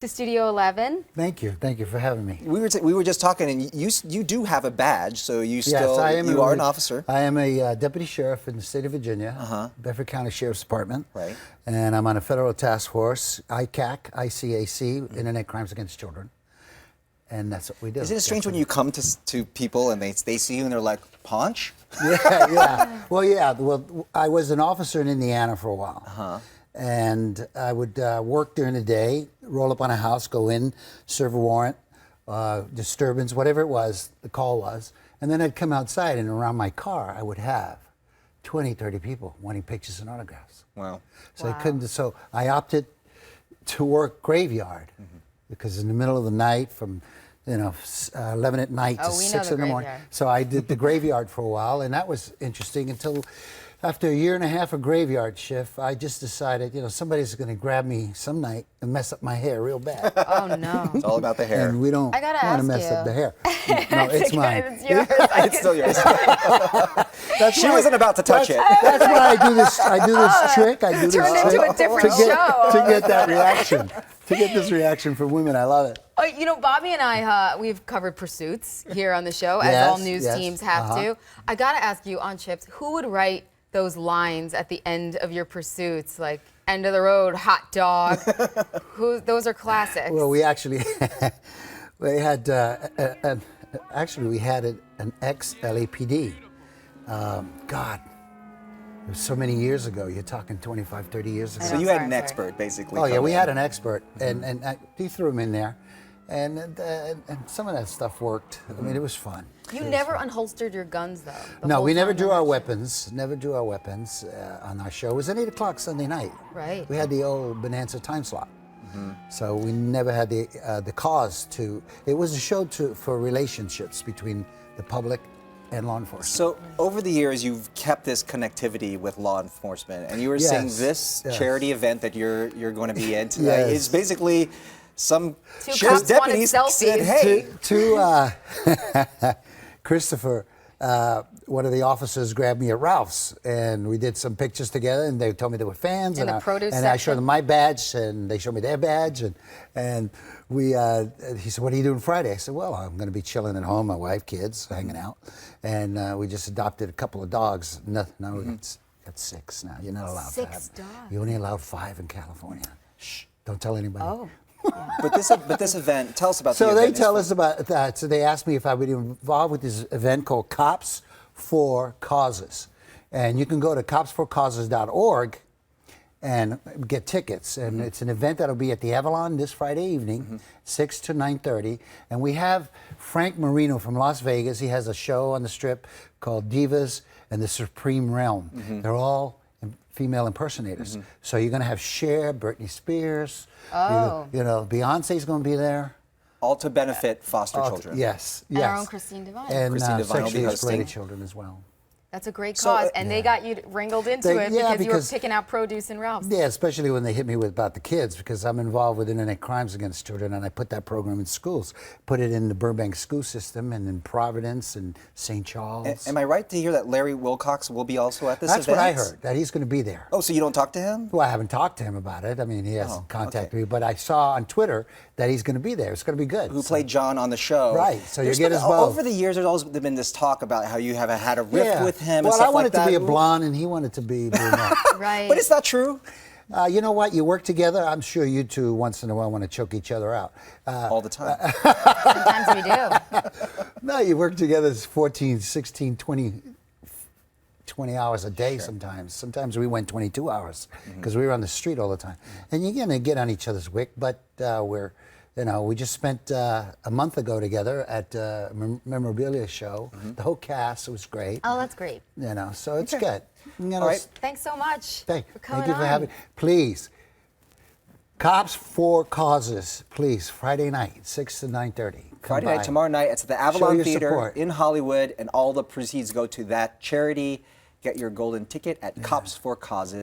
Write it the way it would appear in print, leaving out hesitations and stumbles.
To Studio 11. Thank you for having me. We were just talking, and you do have a badge, so you still you are an officer. I am a deputy sheriff in the state of Virginia, Bedford County Sheriff's Department. Right. And I'm on a federal task force, ICAC, Internet Crimes Against Children. And that's what we do. Isn't it strange when you come to people and they see you and they're like, Paunch? Yeah. Well, I was an officer in Indiana for a while. And I would work during the day, roll up on a house, go in, serve a warrant, disturbance, whatever it was, the call was. And then I'd come outside, and around my car, I would have 20, 30 people wanting pictures and autographs. Wow. So I couldn't, so I opted to work graveyard because in the middle of the night from 11 at night to 6 in the morning. So I did the graveyard for a while, and that was interesting until after a year and a half of graveyard shift, I just decided, somebody's going to grab me some night and mess up my hair real bad. Oh, no. It's all about the hair. And we don't want to mess up the hair. No, it's mine. It's yours. It's still yours. She wasn't about to touch it. That's why I do this. I do this trick. I do this Turned trick into a different show. to get that reaction. To get this reaction from women, I love it. Bobby and I, we've covered pursuits here on the show, as all news teams have to. I got to ask you on Chips, who would write those lines at the end of your pursuits, like end of the road, hot dog? Those are classics. Well, we actually we had an ex-LAPD. God, it was so many years ago. You're talking 25, 30 years ago. So you had an expert, basically. Oh yeah, we had an expert, and he threw him in there, and some of that stuff worked. I mean, it was fun. You never unholstered your guns, though. No, we never drew our weapons. Never drew our weapons on our show. It was at 8 o'clock Sunday night. Right. We had the old Bonanza time slot. So we never had the cause to. It was a show for relationships between the public and law enforcement. So over the years, you've kept this connectivity with law enforcement, and you were saying this charity event that you're going to be in tonight is basically some sheriff's deputies said, "Hey." Christopher, one of the officers grabbed me at Ralph's, and we did some pictures together, and they told me they were fans. In the produce and section? I showed them my badge, and they showed me their badge, and we. He said, "What are you doing Friday?" I said, "Well, I'm going to be chilling at home, my wife, kids, hanging out," and we just adopted a couple of dogs. No, we got 6 now. You're not allowed 6 to have. dogs. You're only allowed 5 in California. Shh! Don't tell anybody. Oh. But this event, tell us about the So event. they tell us about that. So they asked me if I would be involved with this event called Cops for Causes. And you can go to copsforcauses.org and get tickets. And it's an event that'll be at the Avalon this Friday evening, 6 to 9:30. And we have Frank Marino from Las Vegas. He has a show on the Strip called Divas and the Supreme Realm. They're all female impersonators. So you're going to have Cher, Britney Spears. Beyonce's going to be there. All to benefit foster children. Yes. And our own Christine Devine. And Christine Devine will be sexually hosting. exploited children as well. That's a great cause, and they got you wrangled into it because you were picking out produce and Ralph's. Yeah, especially when they hit me about the kids, because I'm involved with Internet Crimes Against Children, and I put that program in schools. Put it in the Burbank school system, and in Providence, and St. Charles. Am I right to hear that Larry Wilcox will be also at this event? That's what I heard, that he's going to be there. Oh, so you don't talk to him? Well, I haven't talked to him about it. I mean, he hasn't contacted me, but I saw on Twitter that he's going to be there. It's going to be good. Who played John on the show. Right, so you get us both. Over the years, there's always been this talk about how you have had a rift with him and well, stuff I wanted like that. to be a blonde, and he wanted to be brunette. Right. But it's not true. You know what? You work together. I'm sure you two once in a while want to choke each other out. All the time. Sometimes we do. No, you work together 14, 16, 20 hours a day sometimes. Sometimes we went 22 hours because we were on the street all the time. And you're going to get on each other's wick, but we just spent a month ago together at a memorabilia show. The whole cast, it was great. Oh, that's great. So it's good. All right. Thanks so much for coming Thank you for on. having me. Please, Cops for Causes, please, Friday night, 6 to 9:30. Friday night, tomorrow night, it's at the Avalon Theater in Hollywood, and all the proceeds go to that charity. Get your golden ticket at Cops for Causes.